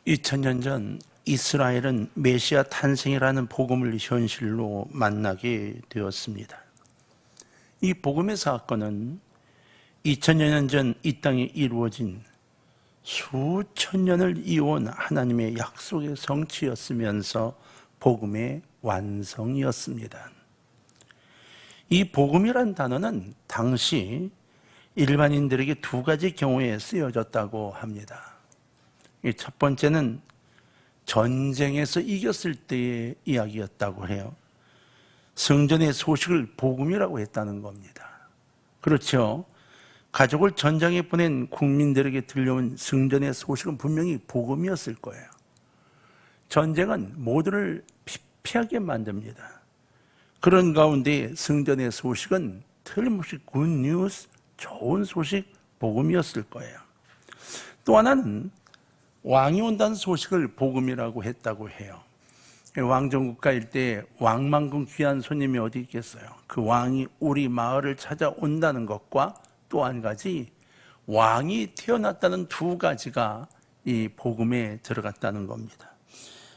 2000년 전 이스라엘은 메시아 탄생이라는 복음을 현실로 만나게 되었습니다. 이 복음의 사건은 2000여 년 전 이 땅에 이루어진 수천 년을 이어온 하나님의 약속의 성취였으면서 복음의 완성이었습니다. 이 복음이란 단어는 당시 일반인들에게 두 가지 경우에 쓰여졌다고 합니다. 첫 번째는 전쟁에서 이겼을 때의 이야기였다고 해요. 성전의 소식을 복음이라고 했다는 겁니다. 그렇죠. 가족을 전장에 보낸 국민들에게 들려온 성전의 소식은 분명히 복음이었을 거예요. 전쟁은 모두를 피폐하게 만듭니다. 그런 가운데 성전의 소식은 틀림없이 굿뉴스, 좋은 소식, 복음이었을 거예요. 또 하나는 왕이 온다는 소식을 복음이라고 했다고 해요. 왕정국가일 때 왕만큼 귀한 손님이 어디 있겠어요. 그 왕이 우리 마을을 찾아온다는 것과 또 한 가지 왕이 태어났다는 두 가지가 이 복음에 들어갔다는 겁니다.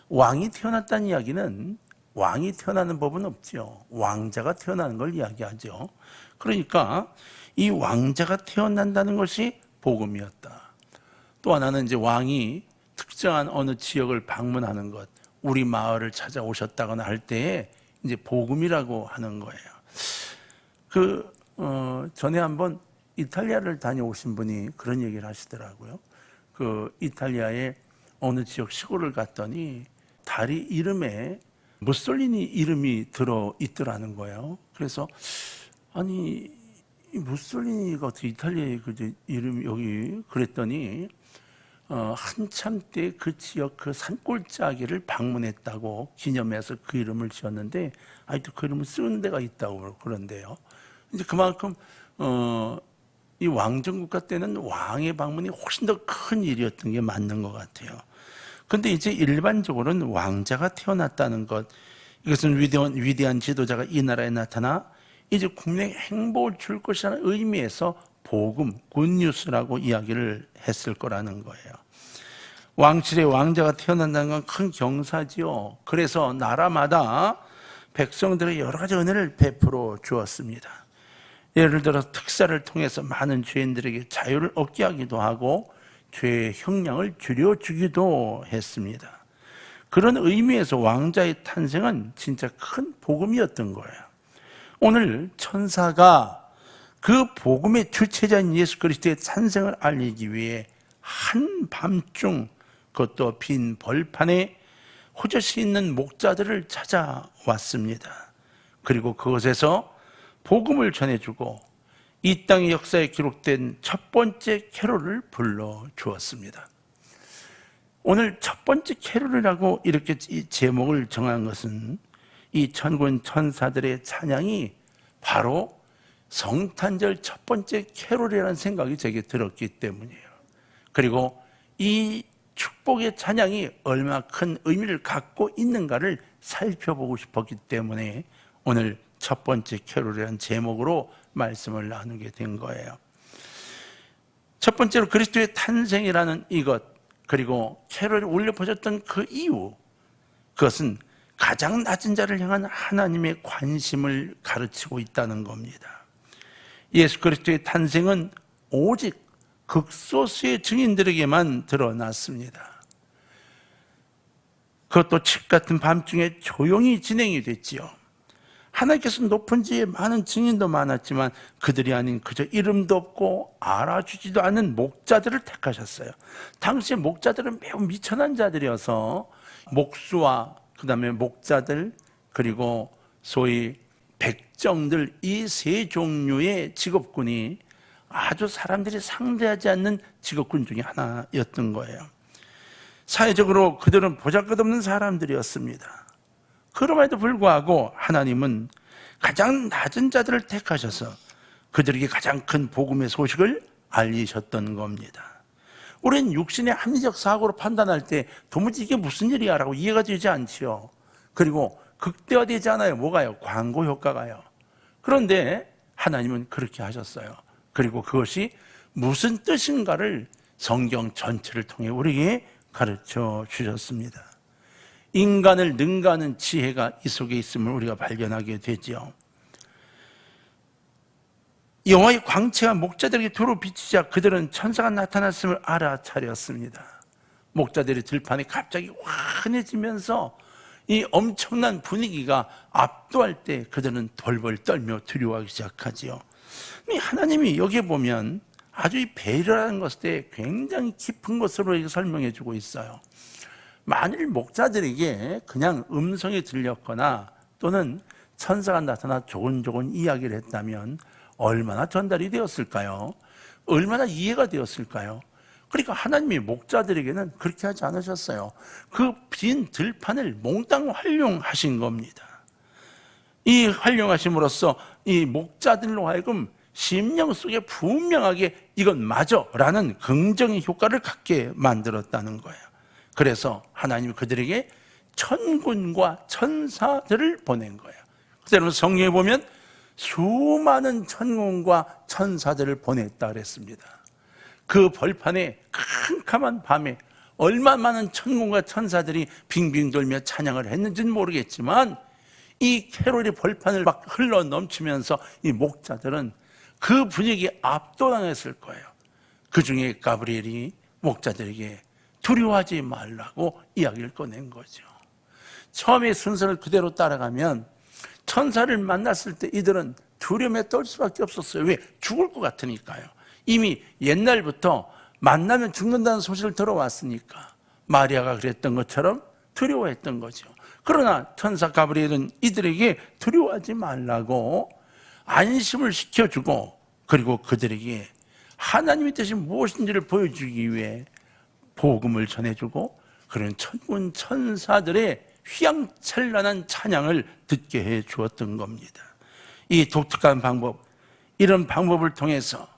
왕이 태어났다는 이야기는 왕이 태어나는 법은 없죠. 왕자가 태어나는 걸 이야기하죠. 그러니까 이 왕자가 태어난다는 것이 복음이었다. 또 하나는 이제 왕이 특정한 어느 지역을 방문하는 것, 우리 마을을 찾아오셨다거나 할 때에 이제 복음이라고 하는 거예요. 전에 한번 이탈리아를 다녀오신 분이 그런 얘기를 하시더라고요. 이탈리아의 어느 지역 시골을 갔더니 다리 이름에 무솔리니 이름이 들어 있더라는 거예요. 그래서 아니 이 무솔리니가 어떻게 이탈리아의 이름이 여기 그랬더니 한참 때 그 지역 그 산골짜기를 방문했다고 기념해서 그 이름을 지었는데 아직도 그 이름을 쓰는 데가 있다고 그런데요. 이제 그만큼 이 왕정국가 때는 왕의 방문이 훨씬 더 큰 일이었던 게 맞는 것 같아요. 그런데 이제 일반적으로는 왕자가 태어났다는 것, 이것은 위대한 지도자가 이 나라에 나타나 이제 국민에게 행복을 줄 것이라는 의미에서 복음, 굿뉴스라고 이야기를 했을 거라는 거예요. 왕실의 왕자가 태어난다는 건 큰 경사지요. 그래서 나라마다 백성들의 여러 가지 은혜를 베풀어 주었습니다. 예를 들어 특사를 통해서 많은 죄인들에게 자유를 얻게 하기도 하고 죄의 형량을 줄여주기도 했습니다. 그런 의미에서 왕자의 탄생은 진짜 큰 복음이었던 거예요. 오늘 천사가 그 복음의 주체자인 예수 그리스도의 탄생을 알리기 위해 한밤중 그것도 빈 벌판에 호젓이 있는 목자들을 찾아왔습니다. 그리고 그곳에서 복음을 전해주고 이 땅의 역사에 기록된 첫 번째 캐롤을 불러주었습니다. 오늘 첫 번째 캐롤이라고 이렇게 이 제목을 정한 것은 이 천군 천사들의 찬양이 바로 성탄절 첫 번째 캐롤이라는 생각이 제게 들었기 때문이에요. 그리고 이 축복의 찬양이 얼마나 큰 의미를 갖고 있는가를 살펴보고 싶었기 때문에 오늘 첫 번째 캐롤이라는 제목으로 말씀을 나누게 된 거예요. 첫 번째로 그리스도의 탄생이라는 이것, 그리고 캐롤이 울려 퍼졌던 그 이유, 그것은 가장 낮은 자를 향한 하나님의 관심을 가르치고 있다는 겁니다. 예수 그리스도의 탄생은 오직 극소수의 증인들에게만 드러났습니다. 그것도 칩 같은 밤중에 조용히 진행이 됐지요. 하나님께서 높은 지에 많은 증인도 많았지만 그들이 아닌 그저 이름도 없고 알아주지도 않은 목자들을 택하셨어요. 당시 목자들은 매우 미천한 자들이어서 목수와 그 다음에 목자들 그리고 소위 백정들 이 세 종류의 직업군이 아주 사람들이 상대하지 않는 직업군 중에 하나였던 거예요. 사회적으로 그들은 보잘것없는 사람들이었습니다. 그럼에도 불구하고 하나님은 가장 낮은 자들을 택하셔서 그들에게 가장 큰 복음의 소식을 알리셨던 겁니다. 우리는 육신의 합리적 사고로 판단할 때 도무지 이게 무슨 일이야 라고 이해가 되지 않지요. 그리고 극대화되지 않아요. 뭐가요? 광고 효과가요. 그런데 하나님은 그렇게 하셨어요. 그리고 그것이 무슨 뜻인가를 성경 전체를 통해 우리에게 가르쳐 주셨습니다. 인간을 능가하는 지혜가 이 속에 있음을 우리가 발견하게 되죠. 여호와의 광채가 목자들에게 두루 비치자 그들은 천사가 나타났음을 알아차렸습니다. 목자들의 들판이 갑자기 환해지면서 이 엄청난 분위기가 압도할 때 그들은 벌벌 떨며 두려워하기 시작하지요. 하나님이 여기에 보면 아주 이 배려라는 것에 굉장히 깊은 것으로 설명해 주고 있어요. 만일 목자들에게 그냥 음성이 들렸거나 또는 천사가 나타나 조곤조곤 이야기를 했다면 얼마나 전달이 되었을까요? 얼마나 이해가 되었을까요? 그러니까 하나님이 목자들에게는 그렇게 하지 않으셨어요. 그 빈 들판을 몽땅 활용하신 겁니다. 이 활용하심으로써 이 목자들로 하여금 심령 속에 분명하게 이건 맞아 라는 긍정의 효과를 갖게 만들었다는 거예요. 그래서 하나님이 그들에게 천군과 천사들을 보낸 거예요. 그대로 성경에 보면 수많은 천군과 천사들을 보냈다 그랬습니다. 그 벌판에 캄캄한 밤에 얼마 많은 천군과 천사들이 빙빙 돌며 찬양을 했는지는 모르겠지만 이 캐롤이 벌판을 막 흘러 넘치면서 이 목자들은 그 분위기에 압도당했을 거예요. 그 중에 가브리엘이 목자들에게 두려워하지 말라고 이야기를 꺼낸 거죠. 처음에 순서를 그대로 따라가면 천사를 만났을 때 이들은 두려움에 떨 수밖에 없었어요. 왜? 죽을 것 같으니까요. 이미 옛날부터 만나면 죽는다는 소식을 들어왔으니까 마리아가 그랬던 것처럼 두려워했던 거죠. 그러나 천사 가브리엘은 이들에게 두려워하지 말라고 안심을 시켜주고 그리고 그들에게 하나님의 뜻이 무엇인지를 보여주기 위해 복음을 전해주고 그런 천군 천사들의 휘황찬란한 찬양을 듣게 해 주었던 겁니다. 이 독특한 방법, 이런 방법을 통해서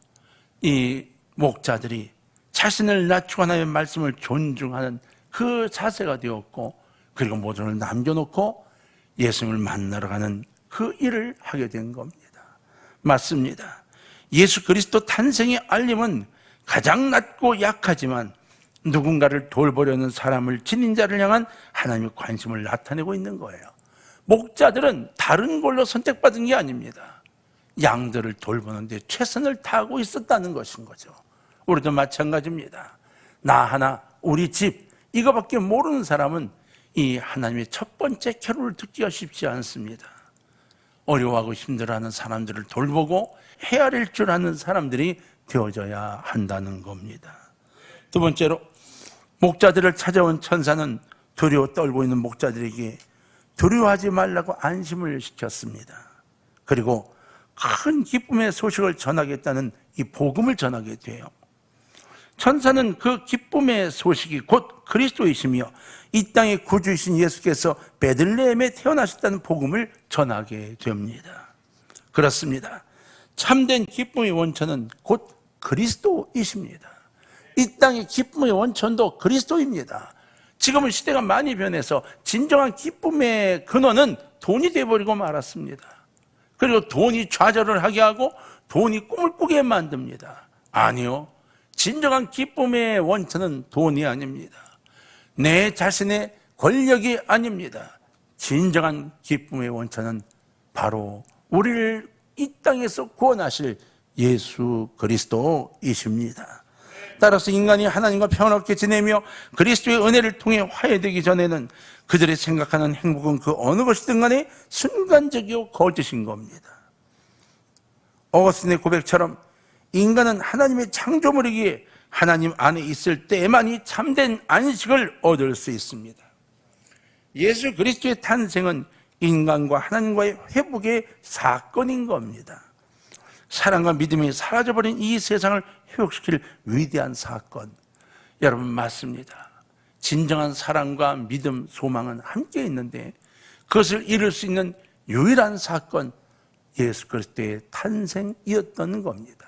이 목자들이 자신을 낮추고 하나님의 말씀을 존중하는 그 자세가 되었고 그리고 모든을 남겨놓고 예수님을 만나러 가는 그 일을 하게 된 겁니다. 맞습니다. 예수 그리스도 탄생의 알림은 가장 낮고 약하지만 누군가를 돌보려는 사람을 지닌 자를 향한 하나님의 관심을 나타내고 있는 거예요. 목자들은 다른 걸로 선택받은 게 아닙니다. 양들을 돌보는데 최선을 다하고 있었다는 것인 거죠. 우리도 마찬가지입니다. 나 하나 우리 집 이거밖에 모르는 사람은 이 하나님의 첫 번째 캐롤을 듣기가 쉽지 않습니다. 어려워하고 힘들어하는 사람들을 돌보고 헤아릴 줄 아는 사람들이 되어져야 한다는 겁니다. 두 번째로 목자들을 찾아온 천사는 두려워 떨고 있는 목자들에게 두려워하지 말라고 안심을 시켰습니다. 그리고 큰 기쁨의 소식을 전하겠다는 이 복음을 전하게 돼요. 천사는 그 기쁨의 소식이 곧 그리스도이시며 이 땅의 구주이신 예수께서 베들레헴에 태어나셨다는 복음을 전하게 됩니다. 그렇습니다. 참된 기쁨의 원천은 곧 그리스도이십니다. 이 땅의 기쁨의 원천도 그리스도입니다. 지금은 시대가 많이 변해서 진정한 기쁨의 근원은 돈이 되어버리고 말았습니다. 그리고 돈이 좌절을 하게 하고 돈이 꿈을 꾸게 만듭니다. 아니요, 진정한 기쁨의 원천은 돈이 아닙니다. 내 자신의 권력이 아닙니다. 진정한 기쁨의 원천은 바로 우리를 이 땅에서 구원하실 예수 그리스도이십니다. 따라서 인간이 하나님과 평안하게 지내며 그리스도의 은혜를 통해 화해되기 전에는 그들이 생각하는 행복은 그 어느 것이든 간에 순간적이고 거짓인 겁니다. 어거스틴의 고백처럼 인간은 하나님의 창조물이기에 하나님 안에 있을 때에만이 참된 안식을 얻을 수 있습니다. 예수 그리스도의 탄생은 인간과 하나님과의 회복의 사건인 겁니다. 사랑과 믿음이 사라져버린 이 세상을 회복시킬 위대한 사건. 여러분 맞습니다. 진정한 사랑과 믿음, 소망은 함께 있는데 그것을 이룰 수 있는 유일한 사건, 예수 그리스도의 탄생이었던 겁니다.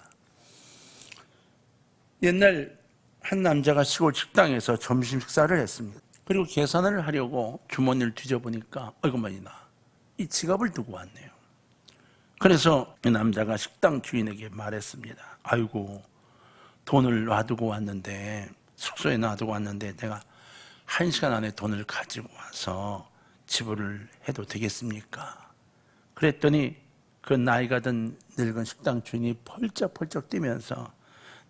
옛날 한 남자가 시골 식당에서 점심 식사를 했습니다. 그리고 계산을 하려고 주머니를 뒤져보니까 어이구만이나 이 지갑을 두고 왔네요. 그래서 이 남자가 식당 주인에게 말했습니다. 아이고, 돈을 놔두고 왔는데, 숙소에 놔두고 왔는데 내가 1시간 안에 돈을 가지고 와서 지불을 해도 되겠습니까? 그랬더니 그 나이가 든 늙은 식당 주인이 펄쩍펄쩍 뛰면서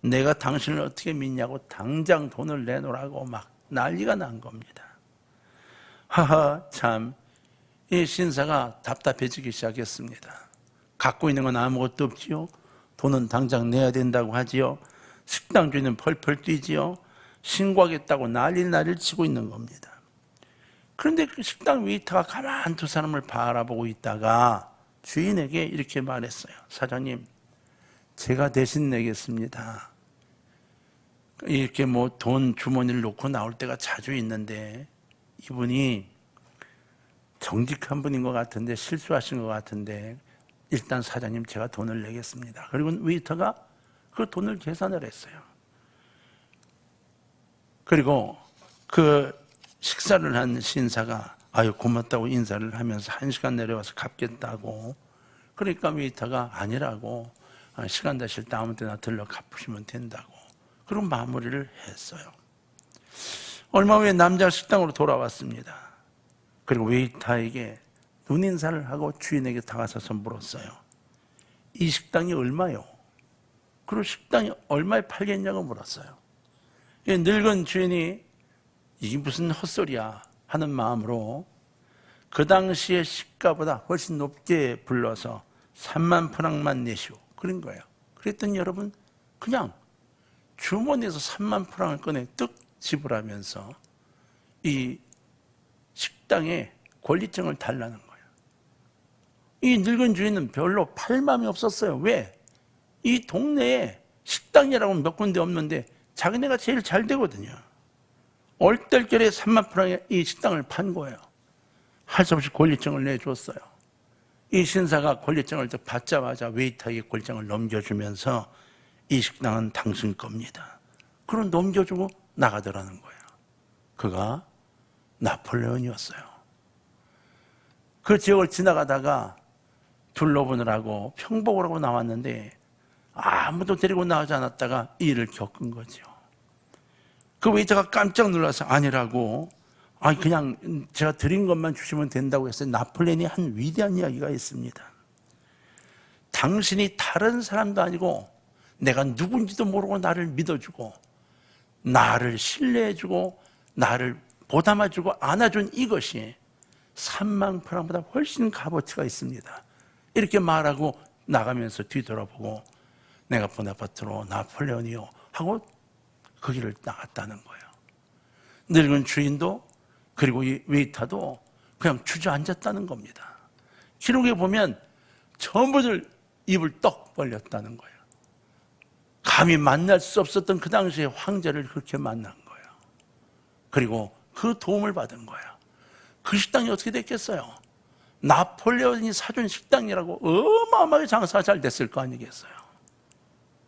내가 당신을 어떻게 믿냐고 당장 돈을 내놓으라고 막 난리가 난 겁니다. 하하, 참, 이 신사가 답답해지기 시작했습니다. 갖고 있는 건 아무것도 없지요. 돈은 당장 내야 된다고 하지요. 식당 주인은 펄펄 뛰지요. 신고하겠다고 난리를 치고 있는 겁니다. 그런데 그 식당 웨이터가 가만 두 사람을 바라보고 있다가 주인에게 이렇게 말했어요. 사장님, 제가 대신 내겠습니다. 이렇게 뭐 돈 주머니를 놓고 나올 때가 자주 있는데 이분이 정직한 분인 것 같은데 실수하신 것 같은데 일단 사장님 제가 돈을 내겠습니다. 그리고 웨이터가 그 돈을 계산을 했어요. 그리고 그 식사를 한 신사가 아유 고맙다고 인사를 하면서 1시간 내려와서 갚겠다고. 그러니까 웨이터가 아니라고, 시간 되실 때 아무 때나 들러 갚으시면 된다고. 그리고 마무리를 했어요. 얼마 후에 남자가 식당으로 돌아왔습니다. 그리고 웨이터에게 눈인사를 하고 주인에게 다가서서 물었어요. 이 식당이 얼마요? 그리고 식당이 얼마에 팔겠냐고 물었어요. 늙은 주인이 이게 무슨 헛소리야 하는 마음으로 그 당시의 시가보다 훨씬 높게 불러서 3만 프랑만 내시오. 그런 거예요. 그랬더니 여러분 그냥 주머니에서 3만 프랑을 꺼내 뜩 지불하면서 이 식당에 권리증을 달라는 거예요. 이 늙은 주인은 별로 팔 마음이 없었어요. 왜? 이 동네에 식당이라고 몇 군데 없는데 자기네가 제일 잘 되거든요. 얼떨결에 3만 프랑에 이 식당을 판 거예요. 할 수 없이 권리증을 내줬어요. 이 신사가 권리증을 받자마자 웨이터에게 권리증을 넘겨주면서 이 식당은 당신 겁니다. 그럼 넘겨주고 나가더라는 거예요. 그가 나폴레온이었어요. 그 지역을 지나가다가 둘러보느라고 평복을 하고 나왔는데 아무도 데리고 나오지 않았다가 이 일을 겪은 거죠. 그 웨이터가 깜짝 놀라서 아니라고, 그냥 제가 드린 것만 주시면 된다고 했어요. 나폴레온이 한 위대한 이야기가 있습니다. 당신이 다른 사람도 아니고 내가 누군지도 모르고 나를 믿어주고 나를 신뢰해주고 나를 보담아주고 안아준 이것이 3만 프랑보다 훨씬 값어치가 있습니다. 이렇게 말하고 나가면서 뒤돌아보고 내가 보나파트로 나폴레온이요 하고 그 길을 나갔다는 거예요. 늙은 주인도 그리고 이 웨이터도 그냥 주저앉았다는 겁니다. 기록에 보면 전부들 입을 떡 벌렸다는 거예요. 감히 만날 수 없었던 그 당시의 황제를 그렇게 만난 거예요. 그리고 그 도움을 받은 거예요. 그 식당이 어떻게 됐겠어요? 나폴레온이 사준 식당이라고 어마어마하게 장사가 잘 됐을 거 아니겠어요?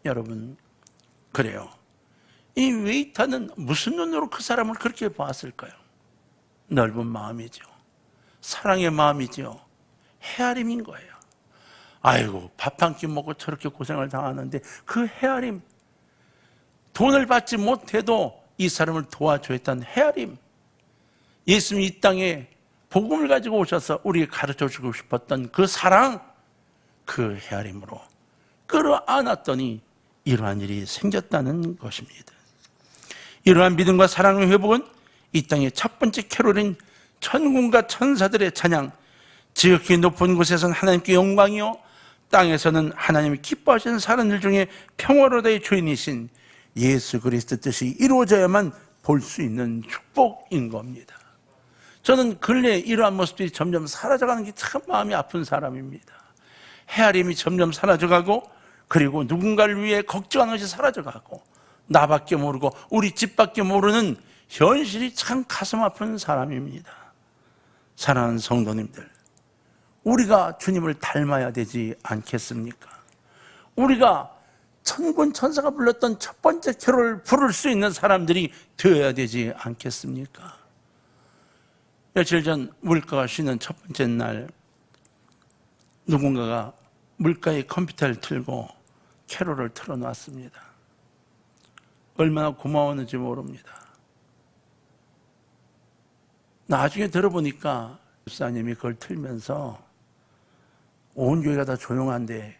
여러분, 그래요. 이 웨이터는 무슨 눈으로 그 사람을 그렇게 보았을까요? 넓은 마음이죠. 사랑의 마음이죠. 헤아림인 거예요. 아이고, 밥 한 끼 먹고 저렇게 고생을 당하는데 그 헤아림, 돈을 받지 못해도 이 사람을 도와줘야 했던 헤아림, 예수님이 이 땅에 복음을 가지고 오셔서 우리에게 가르쳐주고 싶었던 그 사랑, 그 헤아림으로 끌어안았더니 이러한 일이 생겼다는 것입니다. 이러한 믿음과 사랑의 회복은 이 땅의 첫 번째 캐롤인 천군과 천사들의 찬양, 지극히 높은 곳에서는 하나님께 영광이요 땅에서는 하나님이 기뻐하시는 사람들 중에 평화로다의 주인이신 예수 그리스도 뜻이 이루어져야만 볼 수 있는 축복인 겁니다. 저는 근래에 이러한 모습들이 점점 사라져가는 게 참 마음이 아픈 사람입니다. 헤아림이 점점 사라져가고, 그리고 누군가를 위해 걱정하는 것이 사라져가고, 나밖에 모르고 우리 집밖에 모르는 현실이 참 가슴 아픈 사람입니다. 사랑하는 성도님들, 우리가 주님을 닮아야 되지 않겠습니까? 우리가 천군 천사가 불렀던 첫 번째 캐롤을 부를 수 있는 사람들이 되어야 되지 않겠습니까? 며칠 전 물가가 쉬는 첫 번째 날, 누군가가 물가에 컴퓨터를 틀고 캐롤을 틀어놨습니다. 얼마나 고마웠는지 모릅니다. 나중에 들어보니까 목사님이 그걸 틀면서 온 교회가 다 조용한데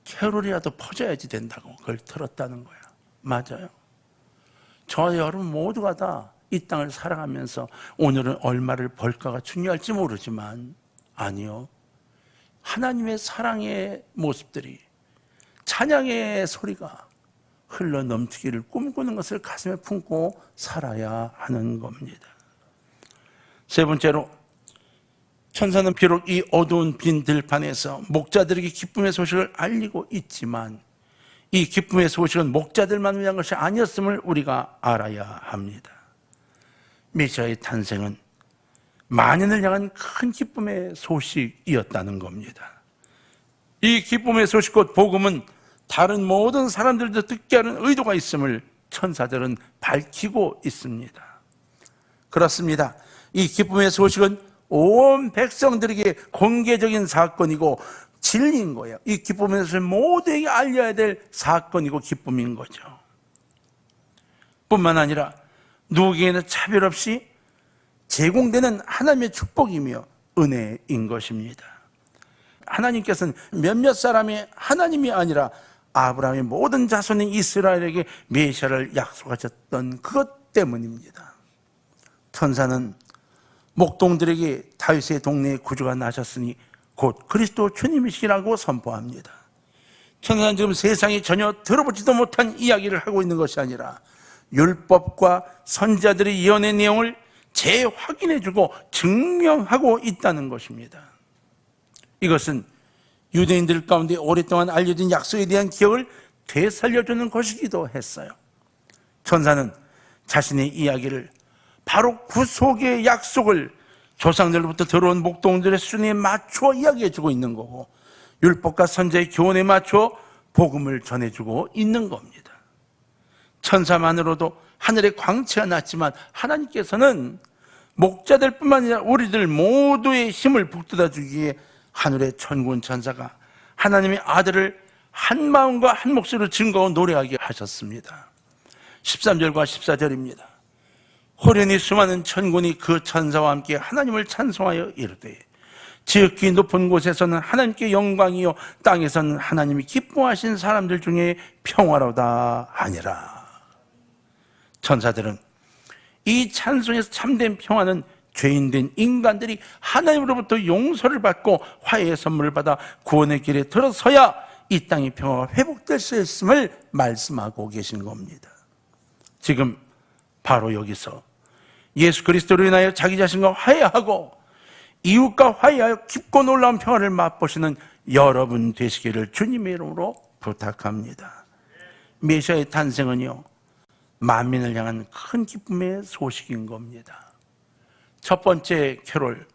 캐롤이라도 퍼져야지 된다고 그걸 틀었다는 거야. 맞아요. 저와 여러분 모두가 다 이 땅을 살아가면서 오늘은 얼마를 벌까가 중요할지 모르지만 아니요. 하나님의 사랑의 모습들이, 찬양의 소리가 흘러 넘치기를 꿈꾸는 것을 가슴에 품고 살아야 하는 겁니다. 세 번째로, 천사는 비록 이 어두운 빈 들판에서 목자들에게 기쁨의 소식을 알리고 있지만 이 기쁨의 소식은 목자들만 위한 것이 아니었음을 우리가 알아야 합니다. 메시아의 탄생은 만인을 향한 큰 기쁨의 소식이었다는 겁니다. 이 기쁨의 소식 곧 복음은 다른 모든 사람들도 듣게 하는 의도가 있음을 천사들은 밝히고 있습니다. 그렇습니다. 이 기쁨의 소식은 온 백성들에게 공개적인 사건이고 진리인 거예요. 이 기쁨의 소식을 모두에게 알려야 될 사건이고 기쁨인 거죠. 뿐만 아니라 누구에게나 차별 없이 제공되는 하나님의 축복이며 은혜인 것입니다. 하나님께서는 몇몇 사람의 하나님이 아니라 아브라함의 모든 자손인 이스라엘에게 메시아를 약속하셨던 그것 때문입니다. 천사는 목동들에게 다윗의 동네에 구주가 나셨으니 곧 그리스도 주님이시라고 선포합니다. 천사는 지금 세상에 전혀 들어보지도 못한 이야기를 하고 있는 것이 아니라 율법과 선지자들의 예언의 내용을 재확인해주고 증명하고 있다는 것입니다. 이것은 유대인들 가운데 오랫동안 알려진 약속에 대한 기억을 되살려주는 것이기도 했어요. 천사는 자신의 이야기를 바로 구속의 약속을 조상들로부터 들어온 목동들의 수준에 맞춰 이야기해주고 있는 거고 율법과 선지자의 교훈에 맞춰 복음을 전해주고 있는 겁니다. 천사만으로도 하늘에 광채가 났지만 하나님께서는 목자들뿐만 아니라 우리들 모두의 힘을 북돋아주기 위해 하늘의 천군 천사가 하나님의 아들을 한 마음과 한 목소리로 증거하고 노래하게 하셨습니다. 13절과 14절입니다. 호련히 수많은 천군이 그 천사와 함께 하나님을 찬송하여 이르되 지극히 높은 곳에서는 하나님께 영광이요 땅에서는 하나님이 기뻐하신 사람들 중에 평화로다 하니라. 천사들은 이 찬송에서 참된 평화는 죄인된 인간들이 하나님으로부터 용서를 받고 화해의 선물을 받아 구원의 길에 들어서야 이 땅의 평화가 회복될 수 있음을 말씀하고 계신 겁니다. 지금 바로 여기서 예수 그리스도로 인하여 자기 자신과 화해하고 이웃과 화해하여 깊고 놀라운 평화를 맛보시는 여러분 되시기를 주님의 이름으로 부탁합니다. 메시아의 탄생은요 만민을 향한 큰 기쁨의 소식인 겁니다. 첫 번째 캐롤,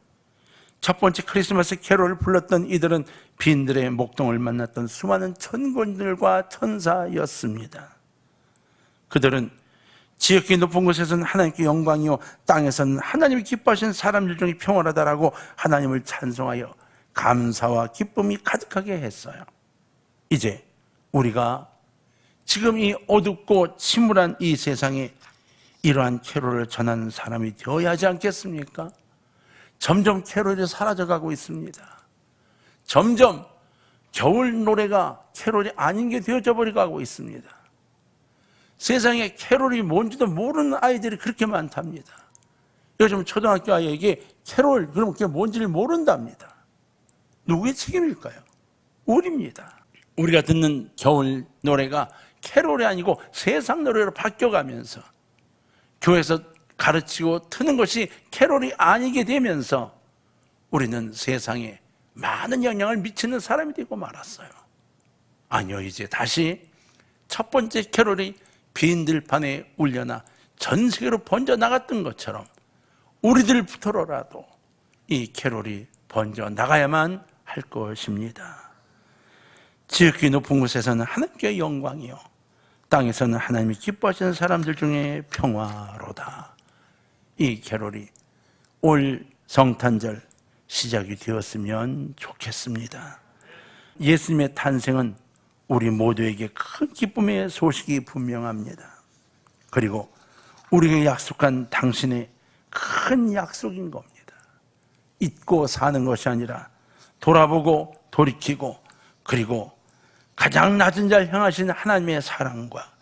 첫 번째 크리스마스 캐롤을 불렀던 이들은 빈들의 목동을 만났던 수많은 천군들과 천사였습니다. 그들은 지극히 높은 곳에서는 하나님께 영광이요 땅에서는 하나님이 기뻐하신 사람들 중에 평화하다라고 하나님을 찬송하여 감사와 기쁨이 가득하게 했어요. 이제 우리가 지금 이 어둡고 침울한 이 세상에 이러한 캐롤을 전하는 사람이 되어야 하지 않겠습니까? 점점 캐롤이 사라져가고 있습니다. 점점 겨울 노래가 캐롤이 아닌 게 되어져 버리고 하고 있습니다. 세상에 캐롤이 뭔지도 모르는 아이들이 그렇게 많답니다. 요즘 초등학교 아이에게 캐롤 그러면 그게 뭔지를 모른답니다. 누구의 책임일까요? 우리입니다. 우리가 듣는 겨울 노래가 캐롤이 아니고 세상 노래로 바뀌어가면서 교회에서 가르치고 트는 것이 캐롤이 아니게 되면서 우리는 세상에 많은 영향을 미치는 사람이 되고 말았어요. 아니요, 이제 다시 첫 번째 캐롤이 빈 들판에 울려나 전 세계로 번져나갔던 것처럼 우리들부터라도 이 캐롤이 번져나가야만 할 것입니다. 지극히 높은 곳에서는 하나님께 영광이요 땅에서는 하나님이 기뻐하시는 사람들 중에 평화로다. 이 캐롤이 올 성탄절 시작이 되었으면 좋겠습니다. 예수님의 탄생은 우리 모두에게 큰 기쁨의 소식이 분명합니다. 그리고 우리에게 약속한 당신의 큰 약속인 겁니다. 잊고 사는 것이 아니라 돌아보고 돌이키고 그리고 가장 낮은 자를 향하신 하나님의 사랑과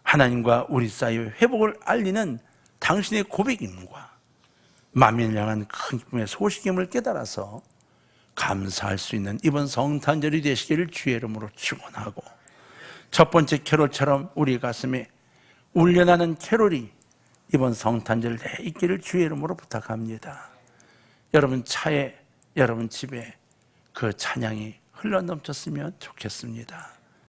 하나님과 우리 사이의 회복을 알리는 당신의 고백임과 만민을 향한 큰 기쁨의 소식임을 깨달아서 감사할 수 있는 이번 성탄절이 되시기를 주의 이름으로 축원하고, 첫 번째 캐롤처럼 우리 가슴에 울려나는 캐롤이 이번 성탄절 내에 있기를 주의 이름으로 부탁합니다. 여러분 차에, 여러분 집에 그 찬양이 흘러넘쳤으면 좋겠습니다.